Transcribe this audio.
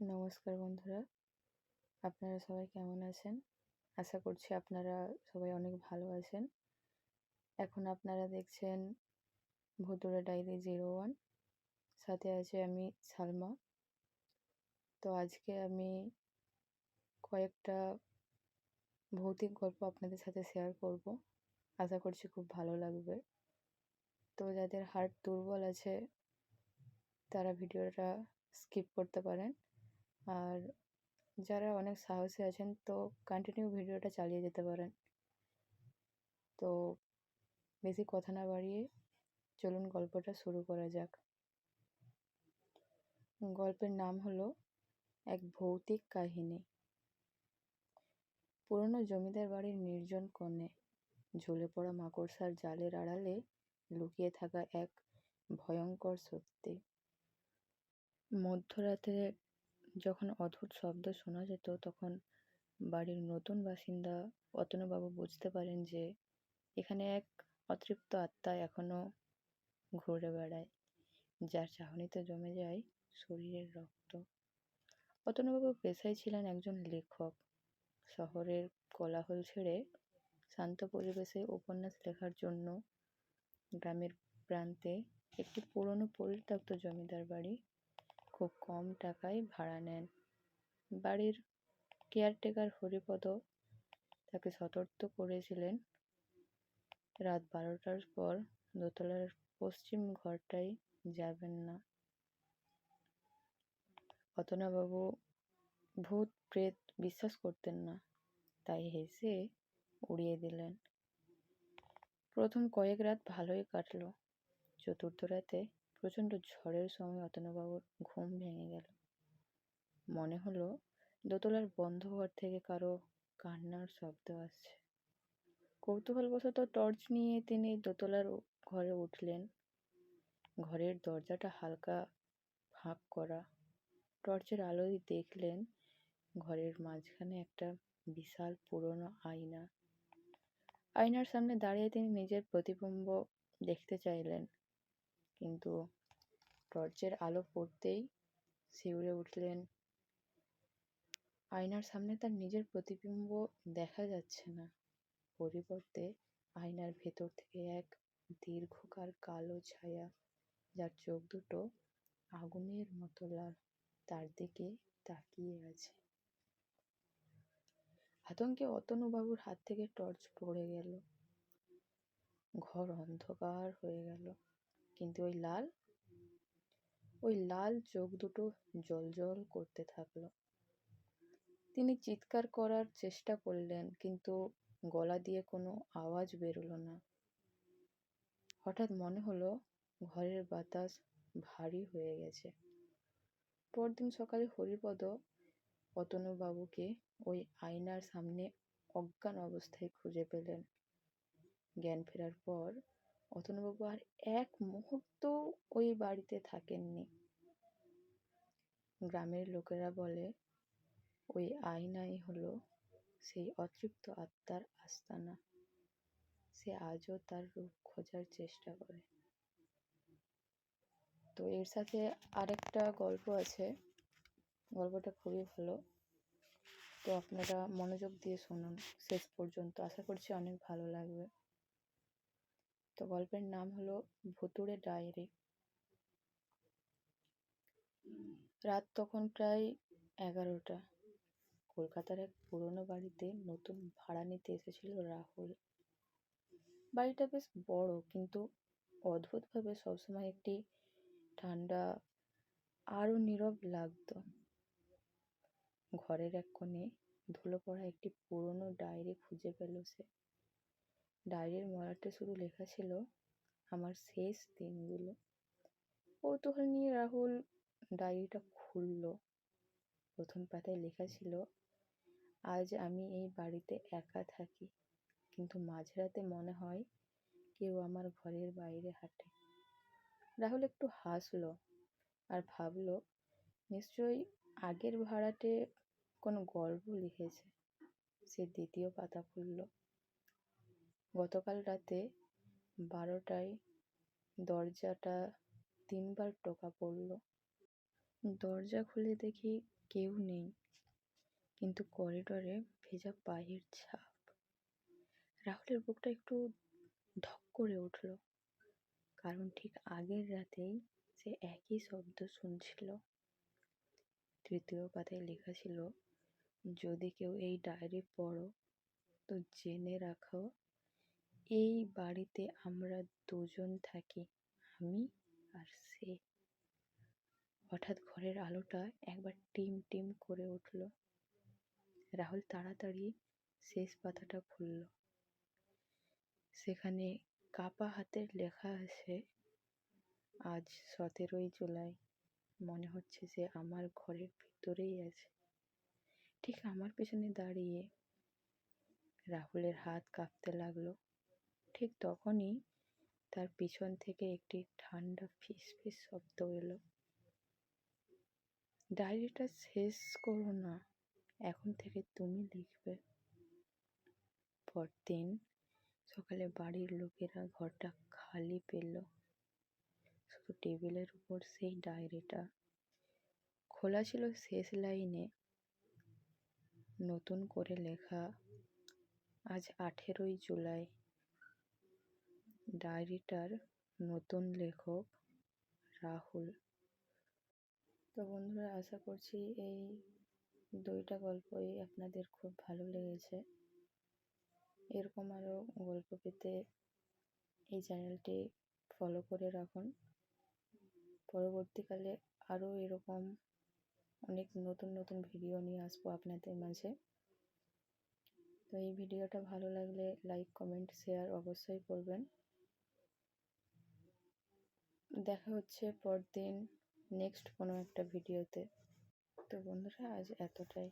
নমস্কার বন্ধুরা, আপনারা সবাই কেমন আছেন? আশা করছি আপনারা সবাই অনেক ভালো আছেন। এখন আপনারা দেখছেন ভুতুড়ে ডায়েরি 01, সাথে আছে আমি সালমা। তো আজকে আমি কয়েকটা ভৌতিক গল্প আপনাদের সাথে শেয়ার করব। আশা করছি খুব ভালো লাগবে। তো যাদের হার্ট দুর্বল আছে তারা ভিডিওটা স্কিপ করতে পারেন, আর যারা অনেক সাহসী আছেন তো কন্টিনিউ ভিডিওটা চালিয়ে যেতে পারেন। তো বেশি কথা না বাড়িয়ে চলুন গল্পটা শুরু করা যাক। গল্পের নাম হলো এক ভৌতিক কাহিনী। পুরনো জমিদার বাড়ির নির্জন কোণে ঝুলে পড়া মাকড়সার জালের আড়ালে লুকিয়ে থাকা এক ভয়ঙ্কর সত্যি। মধ্যরাতে যখন অদ্ভুত শব্দ শোনা যেত, তখন বাড়ির নতুন বাসিন্দা অতনুবাবু বুঝতে পারেন যে এখানে এক অতৃপ্ত আত্মা এখনো ঘুরে বেড়ায়, যার চাহনিতে জমে যায় শরীরের রক্ত। অতনুবাবু পেশায় ছিলেন একজন লেখক। শহরের কোলাহল ছেড়ে শান্ত পরিবেশে উপন্যাস লেখার জন্য গ্রামের প্রান্তে একটি পুরনো পরিত্যক্ত জমিদার বাড়ি খুব কম টাকায় ভাড়া নেন। বাড়ির কেয়ারটেকার হরিপদ তাকে সতর্ক করেছিলেন, রাত 12টার পর দোতলার পশ্চিম ঘরটায় যাবেন না। অতনুবাবু ভূত প্রেত বিশ্বাস করতেন না, তাই হেসে উড়িয়ে দিলেন। প্রথম কয়েক রাত ভালোই কাটল। চতুর্থ রাতে প্রচণ্ড ঝড়ের সময় অতনুবাবুর ঘুম ভেঙে গেল। মনে হলো দোতলার বন্ধ ঘর থেকে কারো কান্নার শব্দ আসছে। কৌতূহলবশত টর্চ নিয়ে তিনি দোতলার ঘরে উঠলেন। ঘরের দরজাটা হালকা ফাঁক করা। টর্চের আলোয় দেখলেন ঘরের মাঝখানে একটা বিশাল পুরনো আয়না। আয়নার সামনে দাঁড়িয়ে তিনি নিজের প্রতিবিম্ব দেখতে চাইলেন, কিন্তু টর্চের আলো পড়তেই শিউরে উঠলেন। আয়নার সামনে তার নিজের প্রতিবিম্ব দেখা যাচ্ছে না, পরিবর্তে আয়নার ভেতর থেকে এক দীর্ঘকার কালো ছায়া, যার চোখ দুটো আগুনের মতো লাল, তার দিকে তাকিয়ে আছে। আতঙ্কে অতনুবাবুর হাত থেকে টর্চ পড়ে গেল। ঘর অন্ধকার হয়ে গেল, কিন্তু ওই লাল চোখ দুটো জ্বলজ্বল করতে থাকলো। তিনি চিৎকার করার চেষ্টা করলেন, কিন্তু গলা দিয়ে কোনো আওয়াজ বেরোলো না। হঠাৎ মনে হলো ঘরের বাতাস ভারী হয়ে গেছে। পরদিন সকালে হরিপদ অতনুবাবুকে ওই আয়নার সামনে অজ্ঞান অবস্থায় খুঁজে পেলেন। জ্ঞান ফেরার পর অতনুবাবু আর এক মুহূর্ত ওই বাড়িতে থাকেননি। গ্রামের লোকেরা বলে ওই আয়নাই হলো সেই অতৃপ্ত আত্মার আস্তানা। সে আজও তার রূপ খোঁজার চেষ্টা করে। তো এর সাথে আরেকটা গল্প আছে, গল্পটা খুবই ভালো। তো আপনারা মনোযোগ দিয়ে শুনুন শেষ পর্যন্ত, আশা করছি অনেক ভালো লাগবে। তো গল্পের নাম হলো ভুতুড়ে ডায়েরি। রাত তখন প্রায় 11টা। কলকাতার এক পুরনো বাড়িতে নতুন ভাড়া নিতে এসেছিল রাহুল। বাড়িটা বেশ বড়, কিন্তু অদ্ভুতভাবে সবসময় একটি ঠান্ডা আরো নীরব লাগতো। ঘরের এক কোণে ধুলো পড়া একটি পুরনো ডায়েরি খুঁজে পেল সে। ডায়েরির মলাটে শুধু লেখা ছিল আমার শেষ দিনগুলো। কৌতূহল নিয়ে রাহুল ডায়েরিটা খুলল। প্রথম পাতায় লেখা ছিল, আজ আমি এই বাড়িতে একা থাকি, কিন্তু মাঝরাতে মনে হয় কেউ আমার ঘরের বাইরে হাঁটে। রাহুল একটু হাসলো আর ভাবলো নিশ্চয়ই আগের ভাড়াটে কোনো গল্প লিখেছে। সে দ্বিতীয় পাতা খুলল। গতকাল রাতে 12টায় দরজাটা 3বার টোকা পড়ল। দরজা খুলে দেখি কেউ নেই, কিন্তু করিডোরে ভেজা পায়ের ছাপ। রাহুলের বুকটা একটু ধক করে উঠল, কারণ ঠিক আগের রাতেই সে একই শব্দ শুনছিল। তৃতীয় পাতায় লেখা ছিল, যদি কেউ এই ডায়েরি পড়ো তো জেনে রাখো, এই বাড়িতে আমরা দুজন থাকি, আমি আর সে। হঠাৎ ঘরের আলোটা একবার টিম টিম করে উঠল। রাহুল তাড়াতাড়ি শেষ পাতাটা খুলল। সেখানে কাপা হাতে লেখা আছে, আজ 17ই জুলাই। মনে হচ্ছে যে আমার ঘরের ভিতরেই আছে, ঠিক আমার পেছনে দাঁড়িয়ে। রাহুলের হাত কাঁপতে লাগলো। ঠিক তখনই তার পিছন থেকে একটি ঠান্ডা ফিস ফিস শব্দ এলো, ডায়েরিটা শেষ করো না, এখন থেকে তুমি লিখবে। পরদিন সকালে বাড়ির লোকেরা ঘরটা খালি পেল, শুধু টেবিলের উপর সেই ডায়েরিটা। খোলা ছিল শেষ লাইনে নতুন করে লেখা, আজ 18ই জুলাই। ডায়েরিটার নতুন লেখক রাহুল। তো বন্ধুরা, আশা করছি এই 2টা গল্পই আপনাদের খুব ভালো লেগেছে। এরকম আরও গল্প পেতে এই চ্যানেলটি ফলো করে রাখুন। পরবর্তীকালে আরও এরকম অনেক নতুন নতুন ভিডিও নিয়ে আসবো আপনাদের মাঝে। তো এই ভিডিওটা ভালো লাগলে লাইক, কমেন্ট, শেয়ার অবশ্যই করবেন। দেখা হচ্ছে পরদিন নেক্সট কোনো একটা ভিডিওতে। তো বন্ধুরা, আজ এতটাই।